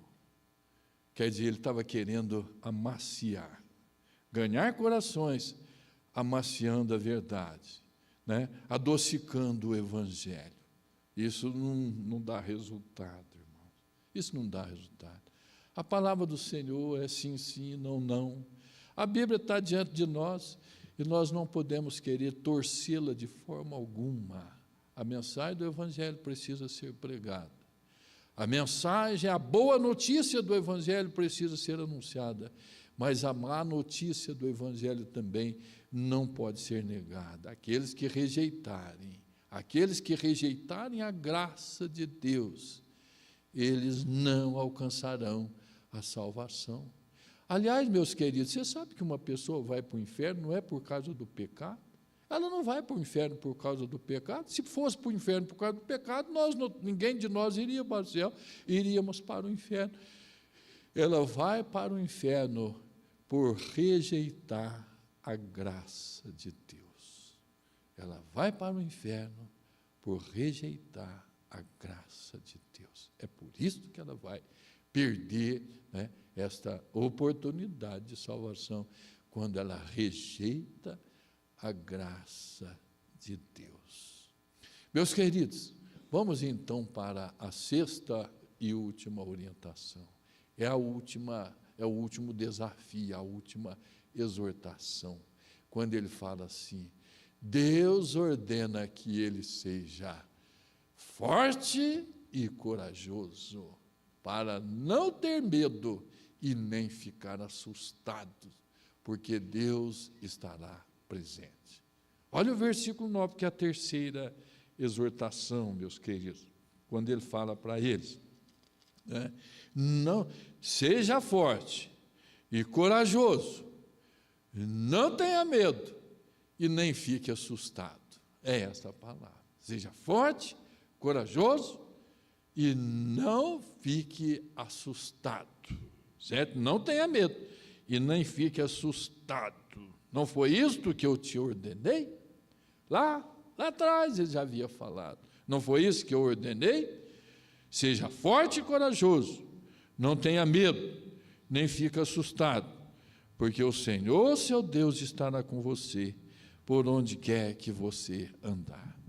A: Quer dizer, ele estava querendo amaciar, ganhar corações, amaciando a verdade, né? Adocicando o Evangelho. Isso não dá resultado, irmãos. Isso não dá resultado. A palavra do Senhor é sim, sim, não, não. A Bíblia está diante de nós e nós não podemos querer torcê-la de forma alguma. A mensagem do Evangelho precisa ser pregada. A mensagem, a boa notícia do Evangelho precisa ser anunciada, mas a má notícia do Evangelho também não pode ser negada. Aqueles que rejeitarem Aqueles que rejeitarem a graça de Deus, eles não alcançarão a salvação. Aliás, meus queridos, você sabe que uma pessoa vai para o inferno não é por causa do pecado? Ela não vai para o inferno por causa do pecado. Se fosse para o inferno por causa do pecado, ninguém de nós iria para o céu, iríamos para o inferno. Ela vai para o inferno por rejeitar a graça de Deus. Ela vai para o inferno por rejeitar a graça de Deus. É por isso que ela vai perder, né, esta oportunidade de salvação, quando ela rejeita a graça de Deus. Meus queridos, vamos então para a sexta e última orientação. É o último desafio, a última exortação, quando ele fala assim: Deus ordena que ele seja forte e corajoso, para não ter medo e nem ficar assustado, porque Deus estará presente. Olha o versículo 9, que é a terceira exortação, meus queridos, quando ele fala para eles, né? Não, seja forte e corajoso, não tenha medo e nem fique assustado. É essa a palavra. Seja forte, corajoso e não fique assustado, certo? Não tenha medo e nem fique assustado. Não foi isto que eu te ordenei? Lá atrás ele já havia falado. Não foi isso que eu ordenei? Seja forte e corajoso, não tenha medo, nem fique assustado, porque o Senhor, seu Deus, estará com você, por onde quer que você andar.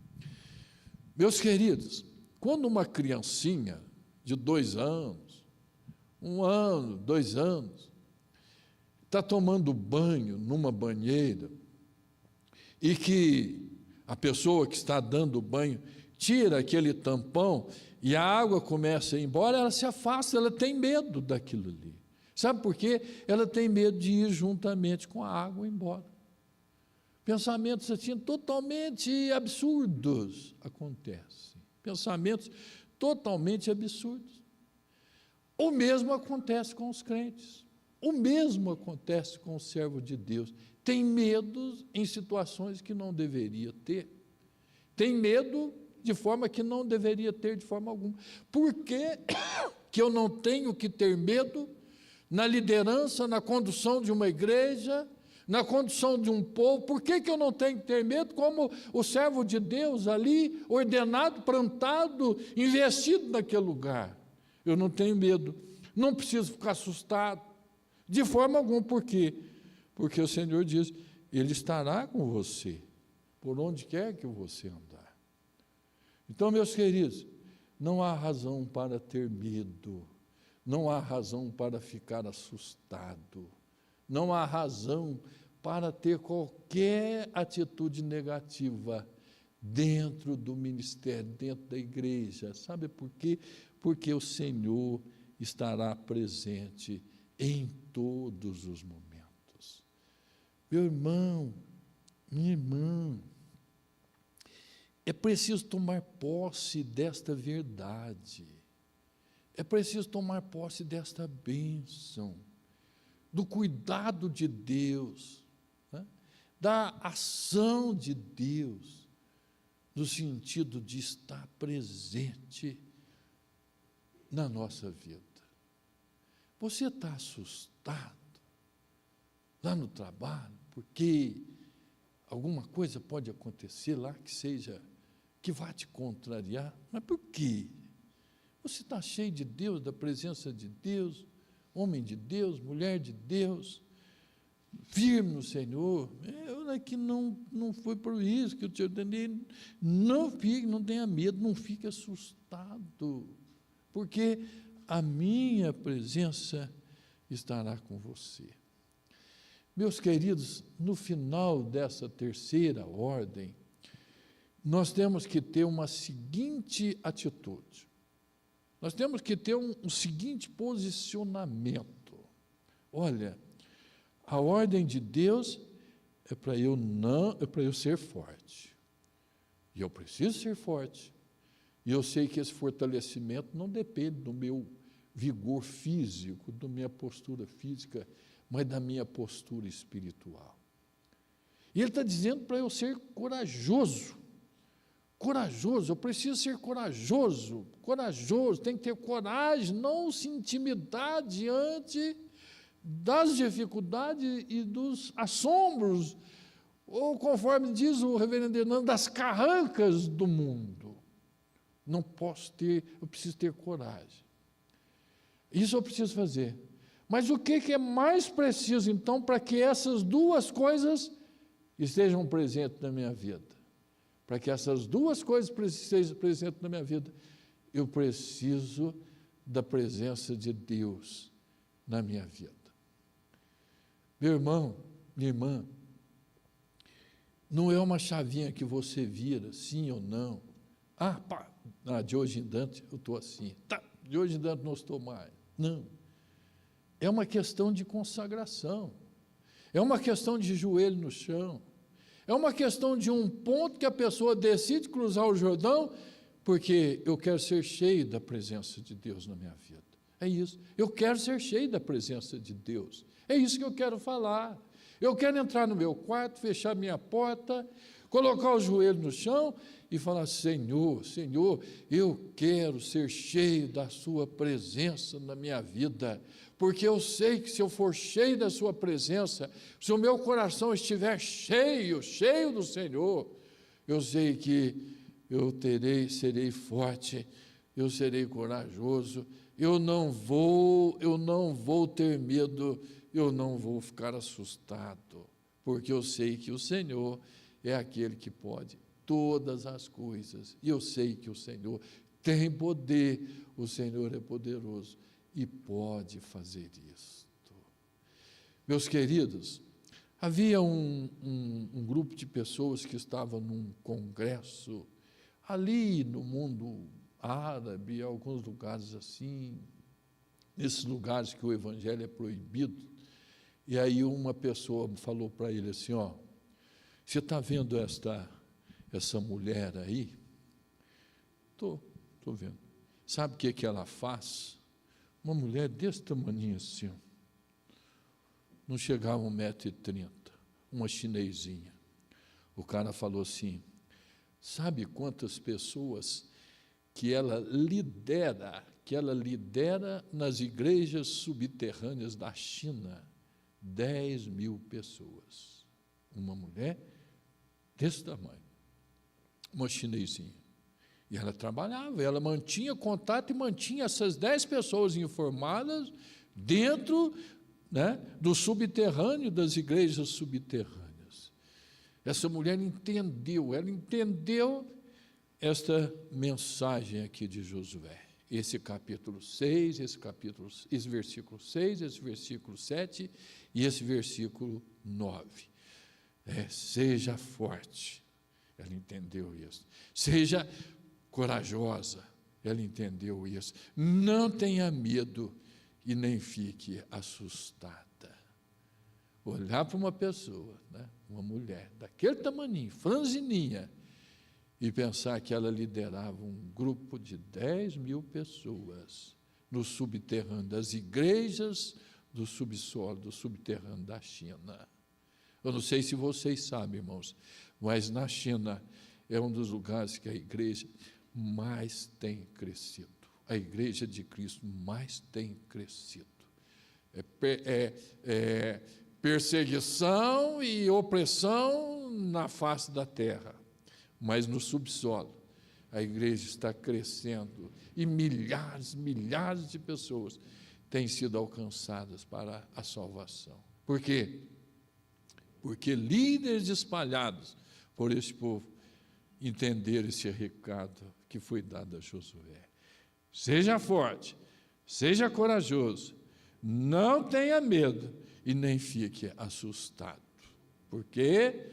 A: Meus queridos, quando uma criancinha de 2 anos, 1 ano, 2 anos, está tomando banho numa banheira, e que a pessoa que está dando o banho tira aquele tampão e a água começa a ir embora, ela se afasta, ela tem medo daquilo ali. Sabe por quê? Ela tem medo de ir juntamente com a água embora. Pensamentos assim totalmente absurdos acontecem. Pensamentos totalmente absurdos. O mesmo acontece com os crentes. O mesmo acontece com o servo de Deus. Tem medo em situações que não deveria ter. Tem medo de forma que não deveria ter de forma alguma. Por que eu não tenho que ter medo na liderança, na condução de uma igreja, na condução de um povo? Por que eu não tenho que ter medo como o servo de Deus ali, ordenado, plantado, investido naquele lugar? Eu não tenho medo, não preciso ficar assustado, de forma alguma. Por quê? Porque o Senhor diz, Ele estará com você, por onde quer que você andar. Então, meus queridos, não há razão para ter medo, não há razão para ficar assustado, não há razão para ter qualquer atitude negativa dentro do ministério, dentro da igreja. Sabe por quê? Porque o Senhor estará presente em todos os momentos. Meu irmão, minha irmã, é preciso tomar posse desta verdade, é preciso tomar posse desta bênção, do cuidado de Deus, né? Da ação de Deus, no sentido de estar presente na nossa vida. Você está assustado lá no trabalho, porque alguma coisa pode acontecer lá que vá te contrariar? Mas por quê? Você está cheio de Deus, da presença de Deus, homem de Deus, mulher de Deus, firme no Senhor. Olha que não foi por isso que eu te ordenei. Não tenha medo, não fique assustado, porque a minha presença estará com você. Meus queridos, no final dessa terceira ordem, nós temos que ter uma seguinte atitude. Nós temos que ter um seguinte posicionamento. Olha, a ordem de Deus é para eu ser forte. E eu preciso ser forte. E eu sei que esse fortalecimento não depende do meu vigor físico, da minha postura física, mas da minha postura espiritual. E ele está dizendo para eu ser corajoso. Corajoso, eu preciso ser corajoso. Corajoso, tem que ter coragem, não se intimidar diante das dificuldades e dos assombros, ou conforme diz o reverendo Hernando, das carrancas do mundo. Não posso ter, eu preciso ter coragem. Isso eu preciso fazer. Mas o que é mais preciso, então, para que essas duas coisas estejam presentes na minha vida? Para que essas duas coisas estejam presentes na minha vida, eu preciso da presença de Deus na minha vida. Meu irmão, minha irmã, não é uma chavinha que você vira, sim ou não. De hoje em diante eu estou assim. De hoje em diante não estou mais. Não. É uma questão de consagração. É uma questão de joelho no chão. É uma questão de um ponto que a pessoa decide cruzar o Jordão, porque eu quero ser cheio da presença de Deus na minha vida. É isso. Eu quero ser cheio da presença de Deus. É isso que eu quero falar. Eu quero entrar no meu quarto, fechar minha porta, colocar o joelho no chão e falar: Senhor, Senhor, eu quero ser cheio da sua presença na minha vida, porque eu sei que se eu for cheio da sua presença, se o meu coração estiver cheio do Senhor, eu sei que serei forte, eu serei corajoso, eu não vou ter medo, eu não vou ficar assustado, porque eu sei que o Senhor é aquele que pode todas as coisas, e eu sei que o Senhor tem poder, o Senhor é poderoso e pode fazer isto. Meus queridos, havia um grupo de pessoas que estavam num congresso ali no mundo árabe, em alguns lugares assim, nesses lugares que o evangelho é proibido. E aí uma pessoa falou para ele assim: você está vendo essa mulher aí? Estou vendo. Sabe o que ela faz? Uma mulher desse tamanho assim, não chegava a 1,30 m, uma chinesinha. O cara falou assim: sabe quantas pessoas que ela lidera nas igrejas subterrâneas da China? 10.000 pessoas. Uma mulher desse tamanho, uma chinesinha. E ela trabalhava, ela mantinha contato e mantinha essas 10 pessoas informadas dentro, do subterrâneo, das igrejas subterrâneas. Essa mulher entendeu esta mensagem aqui de Josué. Esse capítulo 6, esse versículo 6, esse versículo 7 e esse versículo 9. Seja forte, ela entendeu isso. Seja corajosa, ela entendeu isso. Não tenha medo e nem fique assustada. Olhar para uma pessoa, uma mulher daquele tamaninho, franzininha, e pensar que ela liderava um grupo de 10.000 pessoas no subterrâneo das igrejas do subsolo, do subterrâneo da China. Eu não sei se vocês sabem, irmãos, mas na China é um dos lugares que a igreja mais tem crescido. A igreja de Cristo mais tem crescido. Perseguição e opressão na face da terra, mas no subsolo a igreja está crescendo e milhares de pessoas têm sido alcançadas para a salvação. Por quê? Porque líderes espalhados por este povo entenderam esse recado que foi dado a Josué. Seja forte, seja corajoso, não tenha medo e nem fique assustado. Por quê?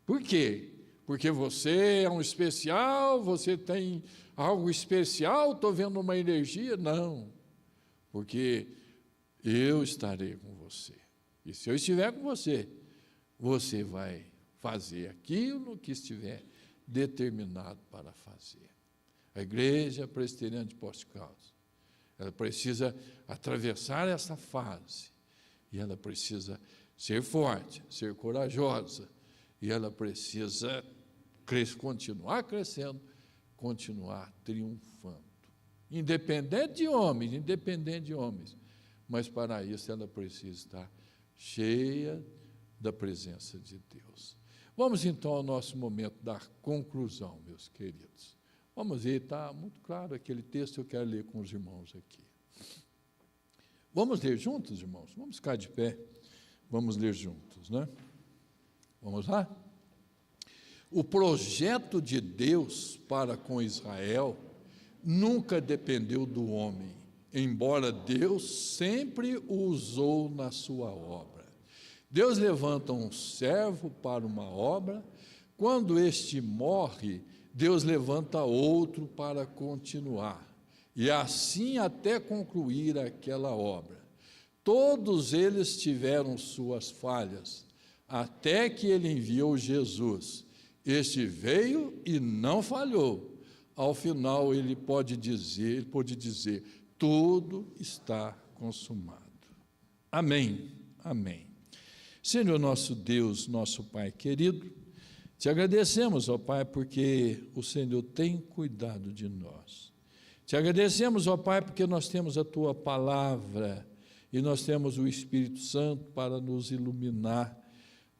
A: Por quê? Porque você é um especial, você tem algo especial, estou vendo uma energia? Não, porque eu estarei com você. E se eu estiver com você, você vai fazer aquilo que estiver determinado para fazer. A Igreja Presbiteriana de Poços de Caldas, ela precisa atravessar essa fase, e ela precisa ser forte, ser corajosa, e ela precisa continuar crescendo, continuar triunfando. Independente de homens, mas para isso ela precisa estar cheia da presença de Deus. Vamos então ao nosso momento da conclusão, meus queridos. Vamos ver, está muito claro aquele texto, eu quero ler com os irmãos aqui. Vamos ler juntos, irmãos? Vamos ficar de pé, vamos ler juntos, né? Vamos lá? O projeto de Deus para com Israel nunca dependeu do homem, embora Deus sempre o usou na sua obra. Deus levanta um servo para uma obra, quando este morre, Deus levanta outro para continuar, e assim até concluir aquela obra. Todos eles tiveram suas falhas, até que ele enviou Jesus. Este veio e não falhou. Ao final ele pôde dizer, tudo está consumado. Amém, amém. Senhor nosso Deus, nosso Pai querido, te agradecemos, ó Pai, porque o Senhor tem cuidado de nós. Te agradecemos, ó Pai, porque nós temos a Tua palavra e nós temos o Espírito Santo para nos iluminar,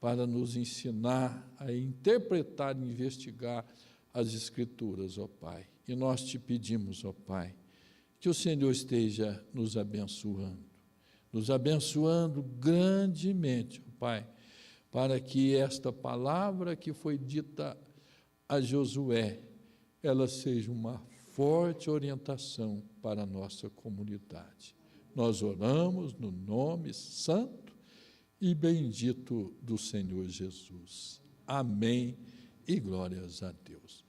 A: para nos ensinar a interpretar e investigar as Escrituras, ó Pai. E nós te pedimos, ó Pai, que o Senhor esteja nos abençoando grandemente, ó Pai, para que esta palavra que foi dita a Josué, ela seja uma forte orientação para a nossa comunidade. Nós oramos no nome santo e bendito do Senhor Jesus. Amém e glórias a Deus.